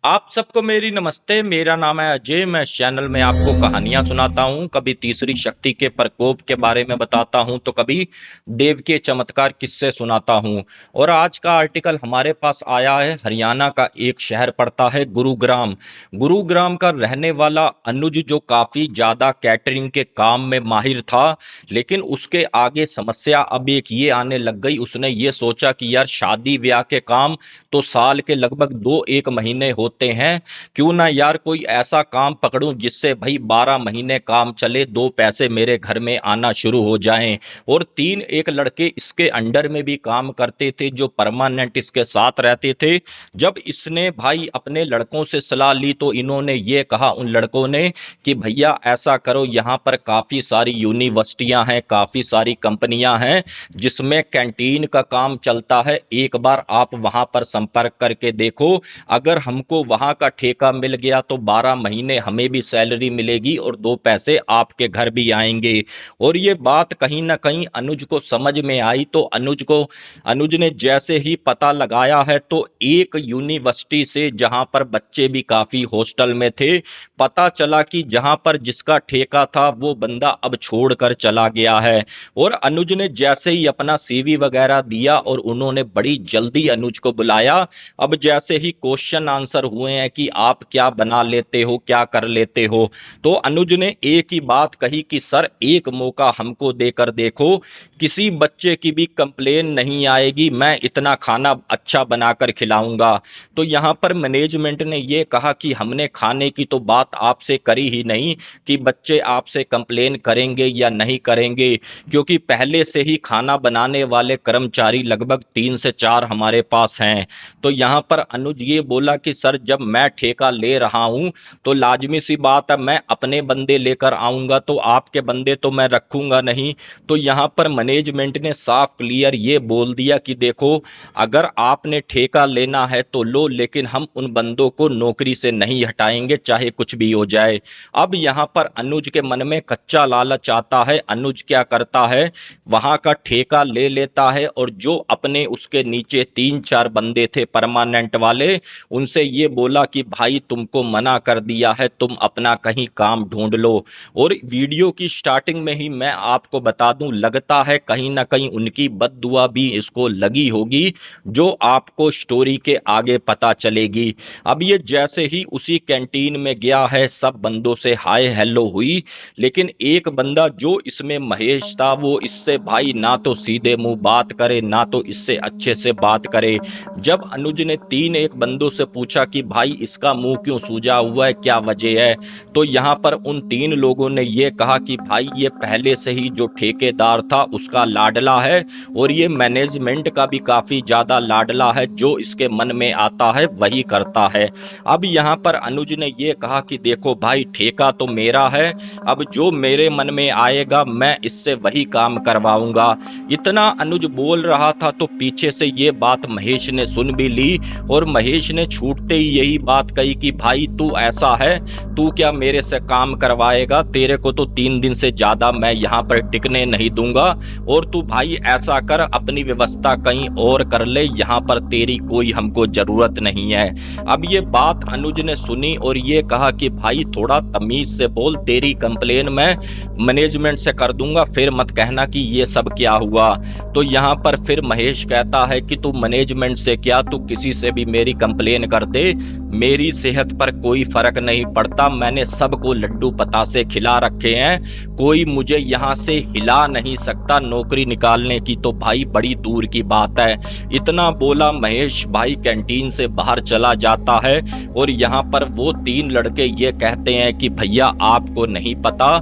आप सबको मेरी नमस्ते। मेरा नाम है अजय। मैं इस चैनल में आपको कहानियां सुनाता हूं। कभी तीसरी शक्ति के प्रकोप के बारे में बताता हूं तो कभी देव के चमत्कार किस्से सुनाता हूं। और आज का आर्टिकल हमारे पास आया है। हरियाणा का एक शहर पड़ता है गुरुग्राम। गुरुग्राम का रहने वाला अनुज, जो काफ़ी ज़्यादा कैटरिंग के काम में माहिर था, लेकिन उसके आगे समस्या अब एक ये आने लग गई। उसने ये सोचा कि यार, शादी ब्याह के काम तो साल के लगभग 2-1 महीने होते हैं, क्यों ना यार कोई ऐसा काम पकड़ूं जिससे भाई 12 महीने काम चले, 2 पैसे मेरे घर में आना शुरू हो जाएं। और 3 एक लड़के इसके अंडर में भी काम करते थे जो परमानेंट इसके साथ रहते थे। जब इसने भाई अपने लड़कों से सलाह ली तो इन्होंने ये कहा, उन लड़कों ने, कि भैया ऐसा करो, यहाँ पर काफ़ी सारी यूनिवर्सिटियाँ हैं, काफ़ी सारी कंपनियाँ हैं जिसमें कैंटीन का काम चलता है। एक बार आप वहाँ पर संपर्क करके देखो। अगर हमको वहाँ का ठेका मिल गया तो 12 महीने हमें भी सैलरी मिलेगी और 2 पैसे आपके घर भी आएंगे। और ये बात कहीं ना कहीं अनुज को समझ में आई। तो अनुज ने जैसे ही पता लगाया है तो एक यूनिवर्सिटी से, जहाँ पर बच्चे भी काफ़ी हॉस्टल में थे, पता चला कि जहाँ पर जिसका ठेका था वो बंदा अब छोड़कर चला गया है। और अनुज ने जैसे ही अपना सीवी वगैरह दिया और उन्होंने बड़ी जल्दी अनुज को बुलाया। अब जैसे ही क्वेश्चन आंसर हुए हैं कि आप क्या बना लेते हो, क्या कर लेते हो, तो अनुज ने एक ही बात कही कि सर, एक मौका हमको देकर देखो, किसी बच्चे की भी कंप्लेन नहीं आएगी, मैं इतना खाना अच्छा बनाकर खिलाऊंगा। तो यहाँ पर मैनेजमेंट ने ये कहा कि हमने खाने की तो बात आपसे करी ही नहीं कि बच्चे आपसे कंप्लेन करेंगे या नहीं करेंगे, क्योंकि पहले से ही खाना बनाने वाले कर्मचारी लगभग 3 से 4 हमारे पास हैं। तो यहाँ पर अनुज ये बोला कि सर, जब मैं ठेका ले रहा हूँ तो लाजमी सी बात है, मैं अपने बंदे लेकर आऊँगा, तो आपके बंदे तो मैं रखूँगा नहीं। तो यहाँ पर मैनेजमेंट ने साफ क्लियर ये बोल दिया कि देखो, अगर आपने ठेका लेना है तो लो, लेकिन हम उन बंदों को नौकरी से नहीं हटाएंगे, चाहे कुछ भी हो जाए। अब यहाँ पर अनुज के मन में कच्चा लालच आता है। अनुज क्या करता है, वहाँ का ठेका ले लेता है और जो अपने उसके नीचे 3-4 बंदे थे परमानेंट वाले, उनसे ये बोला कि भाई, तुमको मना कर दिया है, तुम अपना कहीं काम ढूंढ लो। और वीडियो की स्टार्टिंग में ही मैं आपको बता दूं, लगता है कहीं ना कहीं उनकी बद्दुआ भी इसको लगी होगी, जो आपको स्टोरी के आगे पता चलेगी। अब ये जैसे ही उसी कैंटीन में गया है, सब बंदों से हाय हेलो हुई, लेकिन एक बंदा जो इसमें महेश था, वो इससे भाई ना तो सीधे मुंह बात करे, ना तो इससे अच्छे से बात करे। जब अनुज ने 3 एक बंदों से पूछा कि भाई, इसका मुंह क्यों सूजा हुआ है, क्या वजह है, तो यहाँ पर उन 3 लोगों ने ये कहा कि भाई, ये पहले से ही जो ठेकेदार था उसका लाडला है और ये मैनेजमेंट का भी काफ़ी ज़्यादा लाडला है, जो इसके मन में आता है वही करता है। अब यहाँ पर अनुज ने ये कहा कि देखो भाई, ठेका तो मेरा है, अब जो मेरे मन में आएगा मैं इससे वही काम करवाऊंगा। इतना अनुज बोल रहा था तो पीछे से ये बात महेश ने सुन भी ली और महेश ने छूटते ही यही बात कही कि भाई, तू ऐसा है, तू क्या मेरे से काम करवाएगा, तेरे को तो 3 दिन से ज़्यादा मैं यहाँ पर टिकने नहीं दूंगा, और तू भाई ऐसा कर, अपनी व्यवस्था कहीं और कर ले, यहाँ पर तेरी कोई हमको ज़रूरत नहीं है। अब ये बात अनुज ने सुनी और ये कहा कि भाई, थोड़ा तमीज से बोल, तेरी कंप्लेन मैं मैनेजमेंट से कर दूंगा, फिर मत कहना कि ये सब क्या हुआ। तो यहाँ पर फिर महेश कहता है कि तू मैनेजमेंट से क्या, तू किसी से भी मेरी कंप्लेन कर दे, मेरी सेहत पर कोई फर्क नहीं पड़ता, मैंने सबको लड्डू पतासे खिला रखे हैं, कोई मुझे यहाँ से हिला नहीं सकता, नौकरी निकालने की तो भाई बड़ी दूर की बात है। इतना बोला महेश भाई कैंटीन से बाहर चला जाता है और यहाँ पर वो 3 लड़के ये कहते हैं कि भैया, आपको नहीं पता,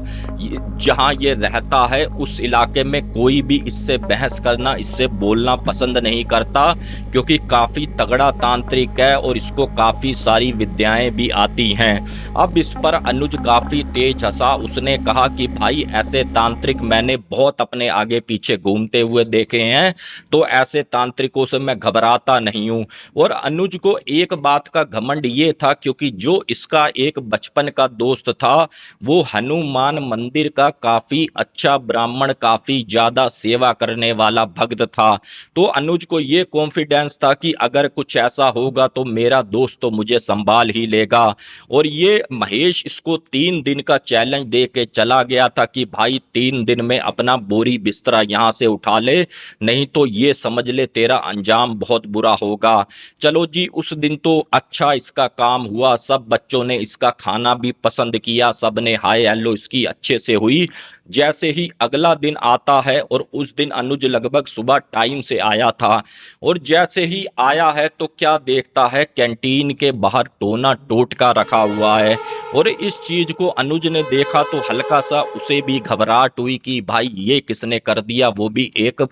जहाँ ये रहता है उस इलाके में कोई भी इससे बहस करना, इससे बोलना पसंद नहीं करता, क्योंकि काफ़ी तगड़ा तांत्रिक है और इसको काफ़ी सारी विद्याएं भी आती हैं। अब इस पर अनुज काफ़ी तेज हंसा। उसने कहा कि भाई, ऐसे तांत्रिक मैंने बहुत अपने आगे पीछे घूमते हुए देखे हैं, तो ऐसे तांत्रिकों से मैं घबराता नहीं हूँ। और अनुज को एक बात का घमंड ये था, क्योंकि जो इसका एक बचपन का दोस्त था वो हनुमान मंदिर का काफ़ी अच्छा ब्राह्मण, काफ़ी ज़्यादा सेवा करने वाला भक्त था। तो अनुज को ये कॉन्फिडेंस था कि अगर कुछ ऐसा होगा तो मेरा दोस्त तो मुझे मुझे संभाल ही लेगा। और ये महेश इसको 3 दिन का चैलेंज दे के चला गया था कि भाई 3 दिन में अपना बोरी बिस्तरा यहाँ से उठा ले, नहीं तो ये समझ ले तेरा अंजाम बहुत बुरा होगा। चलो जी, उस दिन तो अच्छा इसका काम हुआ, सब बच्चों ने इसका खाना भी पसंद किया, सब ने हाय हेलो इसकी अच्छे से हुई। जैसे ही अगला दिन आता है और उस दिन अनुज लगभग सुबह टाइम से आया था, और जैसे ही आया है तो क्या देखता है कैंटीन के बाहर टोना टोटका रखा हुआ है। और इस चीज को अनुज ने देखा तो हल्का सा उसे भी घबराहट हुई कि भाई ये किसने कर दिया, वो भी एक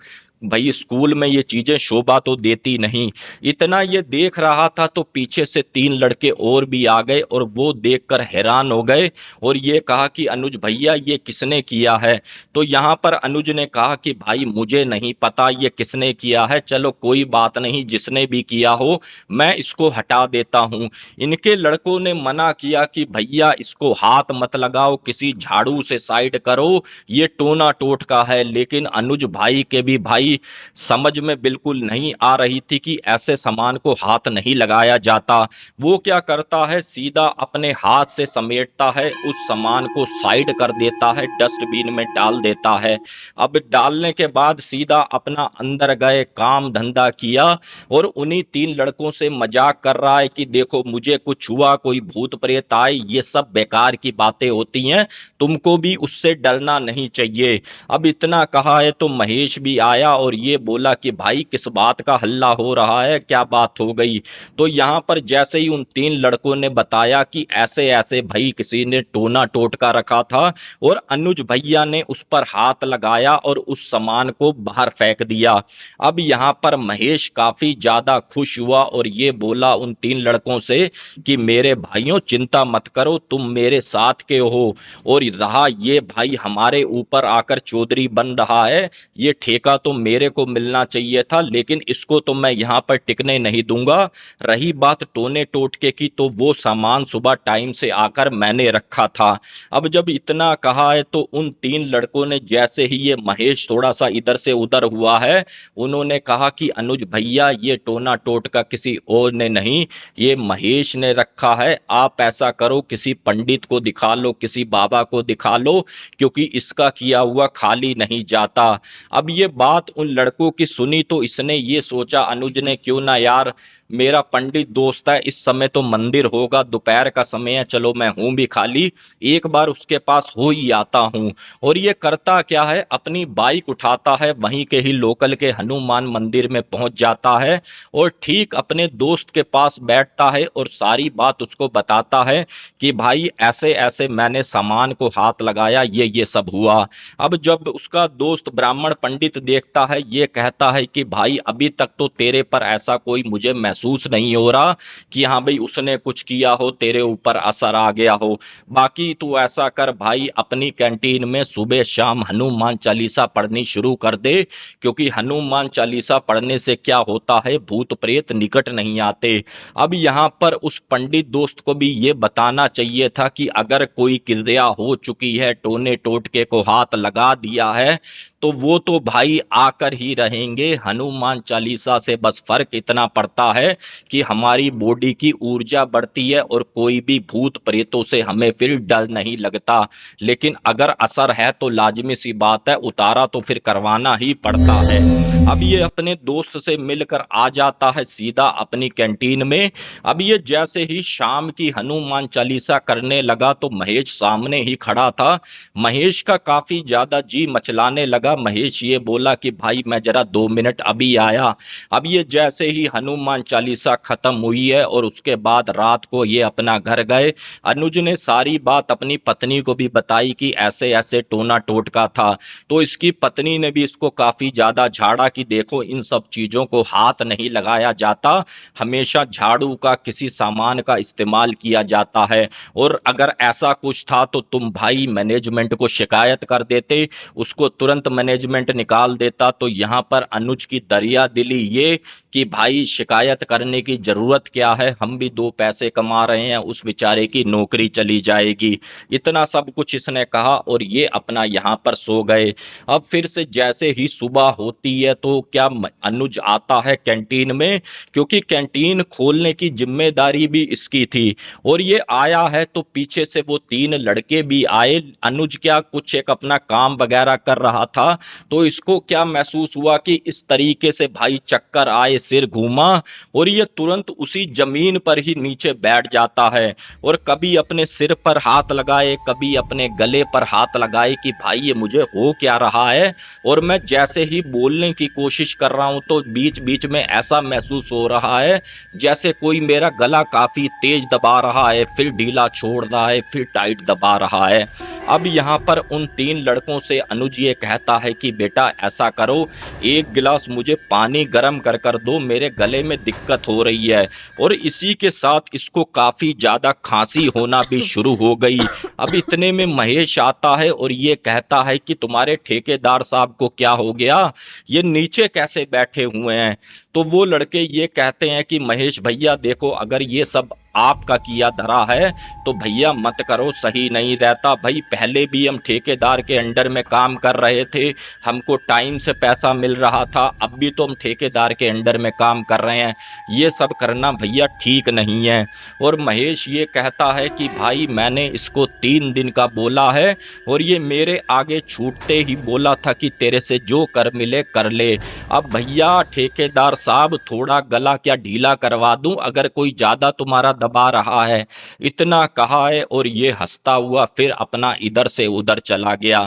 भाई स्कूल में ये चीजें शोभा तो देती नहीं। इतना ये देख रहा था तो पीछे से 3 लड़के और भी आ गए और वो देखकर हैरान हो गए और ये कहा कि अनुज भैया ये किसने किया है। तो यहाँ पर अनुज ने कहा कि भाई मुझे नहीं पता ये किसने किया है, चलो कोई बात नहीं, जिसने भी किया हो मैं इसको हटा देता हूँ। इनके लड़कों ने मना किया कि भैया इसको हाथ मत लगाओ, किसी झाड़ू से साइड करो, ये टोना टोटका है। लेकिन अनुज भाई के भी भाई समझ में बिल्कुल नहीं आ रही थी कि ऐसे सामान को हाथ नहीं लगाया जाता। वो क्या करता है, सीधा अपने हाथ से समेटता है, उस सामान को साइड कर देता है, डस्टबिन में डाल देता है। अब डालने के बाद सीधा अपना अंदर गए, काम धंधा किया और उन्हीं 3 लड़कों से मजाक कर रहा है कि देखो मुझे कुछ हुआ, कोई भूत प्रेत आए, ये सब बेकार की बातें होती हैं, तुमको भी उससे डरना नहीं चाहिए। अब इतना कहा है तो महेश भी आया और ये बोला कि भाई किस बात का हल्ला हो रहा है, क्या बात हो गई। तो यहाँ पर जैसे ही उन 3 लड़कों ने बताया कि ऐसे ऐसे भाई किसी ने टोना टोटका रखा था और अनुज भैया ने उस पर हाथ लगाया और उस सामान को बाहर फेंक दिया। अब यहाँ पर महेश काफी ज्यादा खुश हुआ और ये बोला उन 3 लड़कों से कि मेरे भाइयों चिंता मत करो, तुम मेरे साथ के हो, और रहा ये भाई हमारे ऊपर आकर चौधरी बन रहा है, ये ठेका तो मेरे को मिलना चाहिए था, लेकिन इसको तो मैं यहाँ पर टिकने नहीं दूंगा। रही बात टोने टोटके की, तो वो सामान सुबह टाइम से आकर मैंने रखा था। अब जब इतना कहा है तो उन 3 लड़कों ने जैसे ही ये महेश थोड़ा सा इधर से उधर हुआ है, उन्होंने कहा कि अनुज भैया ये टोना टोटका किसी और ने नहीं, ये महेश ने रखा है, आप ऐसा करो किसी पंडित को दिखा लो, किसी बाबा को दिखा लो, क्योंकि इसका किया हुआ खाली नहीं जाता। अब ये बात उन लड़कों की सुनी तो इसने ये सोचा अनुज ने, क्यों ना यार मेरा पंडित दोस्त है, इस समय तो मंदिर होगा, दोपहर का समय है, चलो मैं हूं भी खाली, एक बार उसके पास हो ही आता हूं। और ये करता क्या है, अपनी बाइक उठाता है, वहीं के ही लोकल के हनुमान मंदिर में पहुंच जाता है और ठीक अपने दोस्त के पास बैठता है और सारी बात उसको बताता है कि भाई ऐसे ऐसे मैंने सामान को हाथ लगाया, ये सब हुआ। अब जब उसका दोस्त ब्राह्मण पंडित देखता है, ये कहता है कि भाई अभी तक तो तेरे पर ऐसा कोई मुझे महसूस नहीं हो रहा कि हाँ भाई उसने कुछ किया हो, तेरे ऊपर असर आ गया हो। बाकी तू ऐसा कर भाई, अपनी कैंटीन में सुबह शाम हनुमान चालीसा पढ़नी शुरू कर दे, क्योंकि हनुमान चालीसा पढ़ने से क्या होता है, भूत प्रेत निकट नहीं आते। अब यहाँ पर उस पंडित दोस्त को भी ये बताना चाहिए था कि अगर कोई क्रिया हो चुकी है, टोने टोटके को हाथ लगा दिया है, तो वो तो भाई आकर ही रहेंगे। हनुमान चालीसा से बस फर्क इतना पड़ता है कि हमारी बॉडी की ऊर्जा बढ़ती है और कोई भी भूत प्रेतों से हमें फिर डर नहीं लगता। लेकिन अगर असर है तो लाजमी सी बात है, उतारा तो फिर करवाना ही पड़ता है। अब ये अपने दोस्त से मिलकर आ जाता है सीधा अपनी कैंटीन में। अब ये जैसे ही शाम की हनुमान चालीसा करने लगा तो महेश सामने ही खड़ा था। महेश का काफी ज्यादा जी मचलाने लगा। महेश ये बोला कि भाई मैं जरा 2 मिनट अभी आया। अब ये जैसे ही हनुमान चालीसा खत्म हुई है और उसके बाद रात को ये अपना घर गए, अनुज ने सारी बात अपनी पत्नी को भी बताई कि ऐसे ऐसे टोना टोटका था। तो इसकी पत्नी ने भी इसको काफी ज्यादा झाड़ा कि देखो इन सब चीजों को हाथ नहीं लगाया जाता, हमेशा झाड़ू का किसी सामान का इस्तेमाल किया जाता है, और अगर ऐसा कुछ था तो तुम भाई मैनेजमेंट को शिकायत कर देते, उसको तुरंत मैनेजमेंट निकाल देता, होगा। तो यहाँ पर अनुज की दरिया दिली ये कि भाई शिकायत करने की ज़रूरत क्या है, हम भी दो पैसे कमा रहे हैं, उस बेचारे की नौकरी चली जाएगी। इतना सब कुछ इसने कहा और ये अपना यहाँ पर सो गए। अब फिर से जैसे ही सुबह होती है तो क्या अनुज आता है कैंटीन में, क्योंकि कैंटीन खोलने की जिम्मेदारी भी इसकी थी। और ये आया है तो पीछे से वो तीन लड़के भी आए। अनुज क्या कुछ एक अपना काम वगैरह कर रहा था, तो इसको क्या महसूस हुआ कि इस तरीके से भाई चक्कर आए, सिर घूमा और ये तुरंत उसी जमीन पर ही नीचे बैठ जाता है और कभी अपने सिर पर हाथ लगाए, कभी अपने गले पर हाथ लगाए कि भाई ये मुझे हो क्या रहा है। और मैं जैसे ही बोलने की कोशिश कर रहा हूं तो बीच बीच में ऐसा महसूस हो रहा है जैसे कोई मेरा गला काफी तेज दबा रहा है, फिर ढीला छोड़ रहा है, फिर टाइट दबा रहा है। अब यहाँ पर उन तीन लड़कों से अनुज ये कहता है कि बेटा ऐसा करो, एक गिलास मुझे पानी गर्म कर कर दो, मेरे गले में दिक्कत हो रही है। और इसी के साथ इसको काफ़ी ज़्यादा खांसी होना भी शुरू हो गई। अब इतने में महेश आता है और ये कहता है कि तुम्हारे ठेकेदार साहब को क्या हो गया, ये नीचे कैसे बैठे हुए हैं। तो वो लड़के ये कहते हैं कि महेश भैया देखो, अगर ये सब आपका किया धरा है तो भैया मत करो, सही नहीं रहता। भाई पहले भी हम ठेकेदार के अंडर में काम कर रहे थे, हमको टाइम से पैसा मिल रहा था, अब भी तो हम ठेकेदार के अंडर में काम कर रहे हैं, ये सब करना भैया ठीक नहीं है। और महेश ये कहता है कि भाई मैंने इसको 3 दिन का बोला है और ये मेरे आगे छूटते ही बोला था कि तेरे से जो कर मिले कर ले। अब भैया ठेकेदार साहब थोड़ा गला क्या ढीला करवा दूं अगर कोई ज़्यादा तुम्हारा दबा रहा है। इतना कहा है और ये हंसता हुआ फिर अपना इधर से उधर चला गया।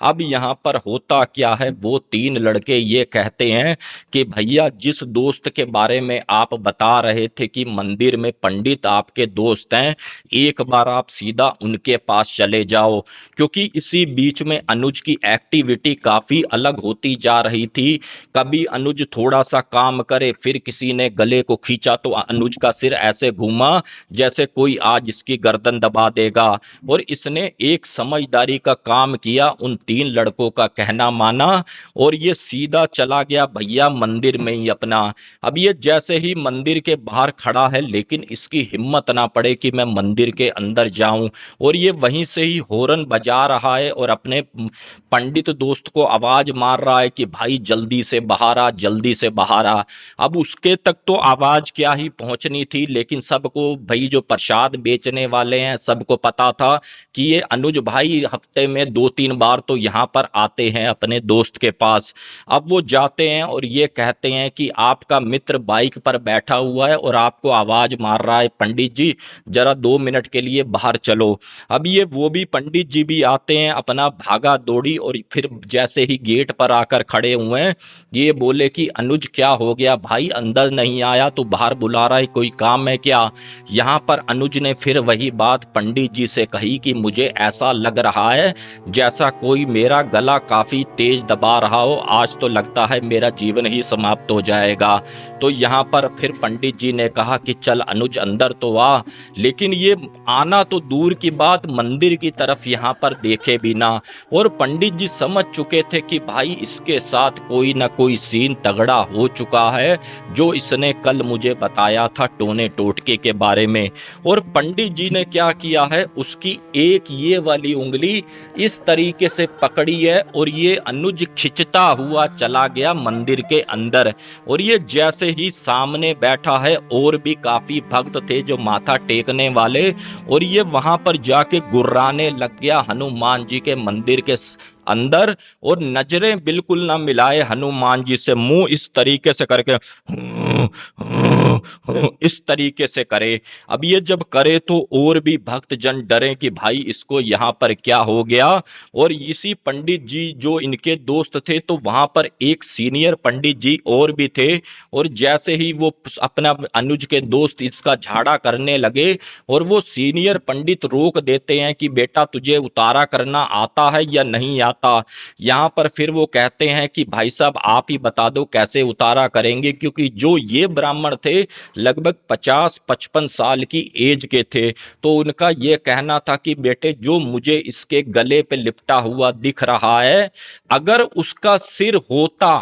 अब यहाँ पर होता क्या है, वो तीन लड़के ये कहते हैं कि भैया जिस दोस्त के बारे में आप बता रहे थे कि मंदिर में पंडित आपके दोस्त हैं, एक बार आप सीधा उनके पास चले जाओ। क्योंकि इसी बीच में अनुज की एक्टिविटी काफ़ी अलग होती जा रही थी। कभी अनुज थोड़ा सा काम करे, फिर किसी ने गले को खींचा तो अनुज का सिर ऐसे घूमा जैसे कोई आज इसकी गर्दन दबा देगा। और इसने एक समझदारी का काम किया, उन तीन लड़कों का कहना माना और ये सीधा चला गया भैया मंदिर में ही अपना। अब ये जैसे ही मंदिर के बाहर खड़ा है, लेकिन इसकी हिम्मत ना पड़े कि मैं मंदिर के अंदर जाऊं, और ये वहीं से ही हॉर्न बजा रहा है और अपने पंडित दोस्त को आवाज मार रहा है कि भाई जल्दी से बाहर आ, जल्दी से बाहर आ। अब उसके तक तो आवाज क्या ही पहुंचनी थी, लेकिन सबको भाई जो प्रसाद बेचने वाले हैं सबको पता था कि ये अनुज भाई हफ्ते में 2-3 बार तो यहाँ पर आते हैं अपने दोस्त के पास। अब वो जाते हैं और ये कहते हैं कि आपका मित्र बाइक पर बैठा हुआ है और आपको आवाज मार रहा है, पंडित जी जरा 2 मिनट के लिए बाहर चलो। अब ये वो भी पंडित जी भी आते हैं, अपना भागा दौड़ी, और फिर जैसे ही गेट पर आकर खड़े हुए हैं, ये बोले कि अनुज क्या हो गया भाई, अंदर नहीं आया तो बाहर बुला रहा है, कोई काम है क्या। यहाँ पर अनुज ने फिर वही बात पंडित जी से कही कि मुझे ऐसा लग रहा है जैसा कोई मेरा गला काफ़ी तेज दबा रहा हो, आज तो लगता है मेरा जीवन ही समाप्त हो जाएगा। तो यहाँ पर फिर पंडित जी ने कहा कि चल अनुज अंदर तो आ, लेकिन ये आना तो दूर की बात, मंदिर की तरफ यहाँ पर देखे भी ना। और पंडित जी समझ चुके थे कि भाई इसके साथ कोई ना कोई सीन तगड़ा हो चुका है, जो इसने कल मुझे बताया था टोने टोटके के बारे में। और पंडित जी ने क्या किया है, उसकी एक ये वाली उंगली इस तरीके से पकड़ी है और ये अनुज खिंचता हुआ चला गया मंदिर के अंदर। और ये जैसे ही सामने बैठा है, और भी काफी भक्त थे जो माथा टेकने वाले, और ये वहां पर जाके गुर्राने लग गया हनुमान जी के मंदिर के अंदर, और नजरें बिल्कुल ना मिलाए हनुमान जी से, मुंह इस तरीके से करके इस तरीके से करे। अब ये जब करे तो और भी भक्त जन डरे कि भाई इसको यहाँ पर क्या हो गया। और इसी पंडित जी जो इनके दोस्त थे, तो वहां पर एक सीनियर पंडित जी और भी थे, और जैसे ही वो अपना अनुज के दोस्त इसका झाड़ा करने लगे, और वो सीनियर पंडित रोक देते हैं कि बेटा तुझे उतारा करना आता है या नहीं आता। यहाँ पर फिर वो कहते हैं कि भाई साहब आप ही बता दो कैसे उतारा करेंगे, क्योंकि जो ये ब्राह्मण थे लगभग 50-55 साल की एज के थे। तो उनका ये कहना था कि बेटे जो मुझे इसके गले पे लिपटा हुआ दिख रहा है, अगर उसका सिर होता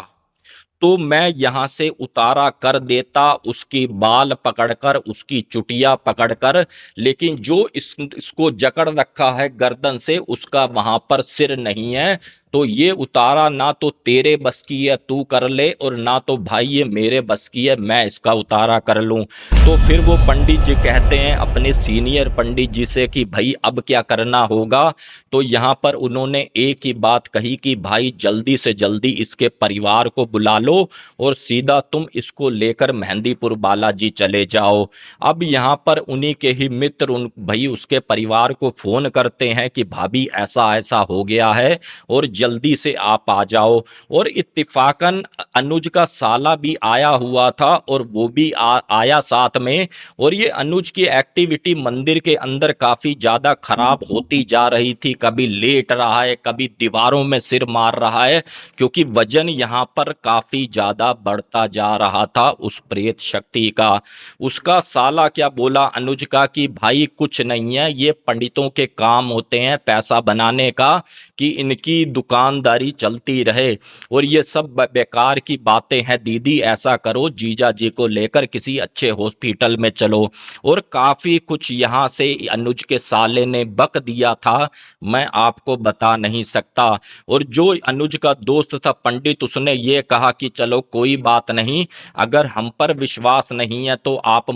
तो मैं यहाँ से उतारा कर देता, उसकी बाल पकड़कर, उसकी चुटिया पकड़कर, लेकिन जो इसको जकड़ रखा है गर्दन से, उसका वहां पर सिर नहीं है। तो ये उतारा ना तो तेरे बस की है, तू कर ले, और ना तो भाई ये मेरे बस की है, मैं इसका उतारा कर लूं। तो फिर वो पंडित जी कहते हैं अपने सीनियर पंडित जी से कि भाई अब क्या करना होगा। तो यहाँ पर उन्होंने एक ही बात कही कि भाई जल्दी से जल्दी इसके परिवार को बुला लो और सीधा तुम इसको लेकर मेहंदीपुर बालाजी चले जाओ। अब यहाँ पर उन्हीं के ही मित्र उन भाई उसके परिवार को फोन करते हैं कि भाभी ऐसा ऐसा हो गया है और जल्दी से आप आ जाओ। और इत्तिफाकन अनुज का साला भी आया हुआ था और वो भी आया साथ में। और ये अनुज की एक्टिविटी मंदिर के अंदर काफी ज्यादा खराब होती जा रही थी, कभी लेट रहा है, कभी दीवारों में सिर मार रहा है, क्योंकि वजन यहाँ पर काफी ज्यादा बढ़ता जा रहा था उस प्रेत शक्ति का। उसका साला क्या बोला अनुज का कि भाई कुछ नहीं है, ये पंडितों के काम होते हैं पैसा बनाने का, कि इनकी दुकानदारी चलती रहे, और ये सब बेकार की बातें हैं। दीदी ऐसा करो, जीजा जी को लेकर किसी अच्छे हॉस्पिटल में चलो। और काफी कुछ यहाँ से अनुज के साले ने बक दिया था, मैं आपको बता नहीं सकता। और जो अनुज का दोस्त था पंडित, उसने ये कहा कि चलो कोई बात नहीं, अगर हम पर विश्वास नहीं है तो आप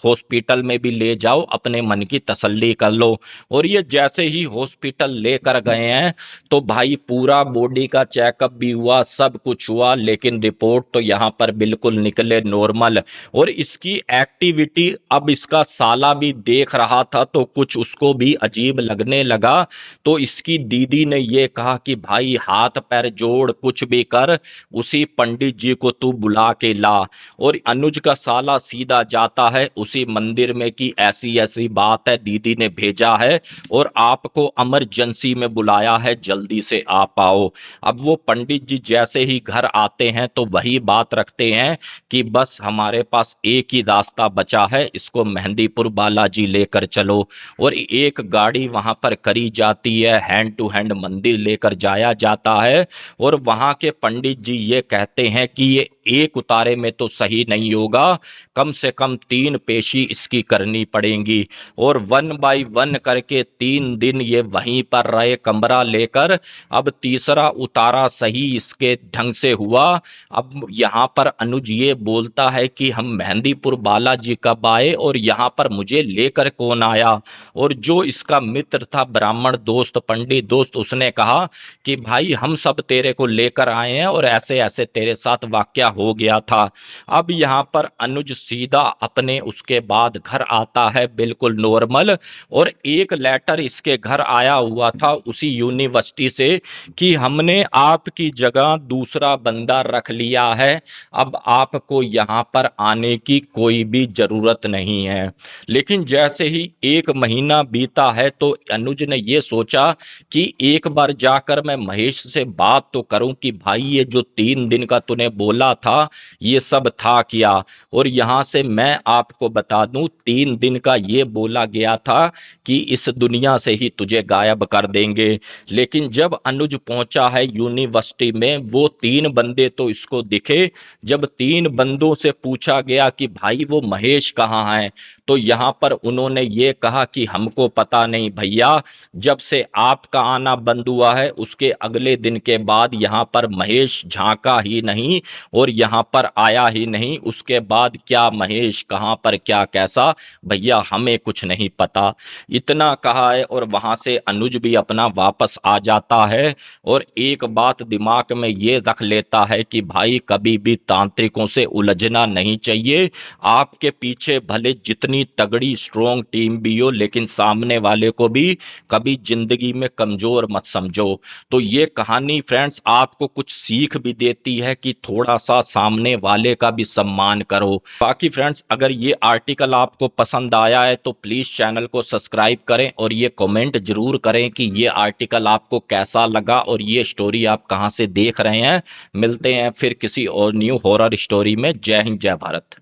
हॉस्पिटल में भी ले जाओ, अपने मन की तसल्ली कर लो। और ये जैसे ही हॉस्पिटल लेकर गए हैं तो भाई पूरा बॉडी का चेकअप भी हुआ, सब कुछ हुआ, लेकिन रिपोर्ट तो यहाँ पर बिल्कुल निकले नॉर्मल। और इसकी एक्टिविटी अब इसका साला भी देख रहा था तो कुछ उसको भी अजीब लगने लगा। तो इसकी दीदी ने ये कहा कि भाई हाथ पैर जोड़ कुछ भी कर, उसी पंडित जी को तू बुला के ला। और अनुज का साला सीधा जाता है उसी मंदिर में कि ऐसी ऐसी बात है, दीदी ने भेजा है और आपको इमरजेंसी में बुलाया है, जल्दी से आ पाओ। अब वो पंडित जी जैसे ही घर आते हैं तो वही बात रखते हैं कि बस हमारे पास एक ही रास्ता बचा है, इसको मेहंदीपुर बालाजी लेकर चलो। और एक गाड़ी वहां पर करी जाती है, हैंड टू हैंड मंदिर लेकर जाया जाता है। और वहां के पंडित जी ये कहते हैं कि ये एक उतारे में तो सही नहीं होगा, कम से कम 3 पेशी इसकी करनी पड़ेंगी। और 1 बाय 1 करके 3 दिन ये वहीं पर रहे कमरा लेकर। अब तीसरा उतारा सही इसके ढंग से हुआ। अब यहाँ पर अनुज ये बोलता है कि हम मेहंदीपुर बालाजी कब आए और यहाँ पर मुझे लेकर कौन आया। और जो इसका मित्र था ब्राह्मण दोस्त पंडित दोस्त, उसने कहा कि भाई हम सब तेरे को लेकर आए हैं और ऐसे ऐसे तेरे साथ वाकया हो गया था। अब यहाँ पर अनुज सीधा अपने उसके बाद घर आता है बिल्कुल नॉर्मल। और एक लेटर इसके घर आया हुआ था उसी यूनिवर्सिटी से कि हमने आपकी जगह दूसरा बंदा रख लिया है, अब आपको यहाँ पर आने की कोई भी जरूरत नहीं है। लेकिन जैसे ही 1 महीना बीता है तो अनुज ने ये सोचा कि एक बार जाकर मैं महेश से बात तो करूं कि भाई ये जो 3 दिन का तूने बोला था ये सब था क्या। और यहाँ से मैं आपको बता दूं 3 दिन का ये बोला गया था कि इस दुनिया से ही तुझे गायब कर देंगे। लेकिन जब अनुज पहुंचा है यूनिवर्सिटी में, वो 3 बंदे तो इसको दिखे। जब 3 बंदों से पूछा गया कि भाई वो महेश कहाँ है, तो यहाँ पर उन्होंने ये कहा कि हमको पता नहीं भैया, जब से आपका आना बंद हुआ है उसके अगले दिन के बाद यहाँ पर महेश झांका ही नहीं और यहाँ पर आया ही नहीं। उसके बाद क्या महेश कहाँ पर क्या कैसा, भैया हमें कुछ नहीं पता। इतना कहा है और वहां से अनुज भी अपना वापस आ जाता है। और एक बात दिमाग में ये रख लेता है कि भाई कभी भी तांत्रिकों से उलझना नहीं चाहिए। आपके पीछे भले जितनी तगड़ी स्ट्रॉन्ग टीम भी हो, लेकिन सामने वाले को भी कभी जिंदगी में कमजोर मत समझो। तो ये कहानी फ्रेंड्स आपको कुछ सीख भी देती है कि थोड़ा सा सामने वाले का भी सम्मान करो। बाकी फ्रेंड्स अगर ये आर्टिकल आपको पसंद आया है तो प्लीज चैनल को सब्सक्राइब करें और ये कमेंट जरूर करें कि ये आर्टिकल आपको कैसा लगा और ये स्टोरी आप कहां से देख रहे हैं। मिलते हैं फिर किसी और न्यू हॉरर स्टोरी में। जय हिंद जय भारत।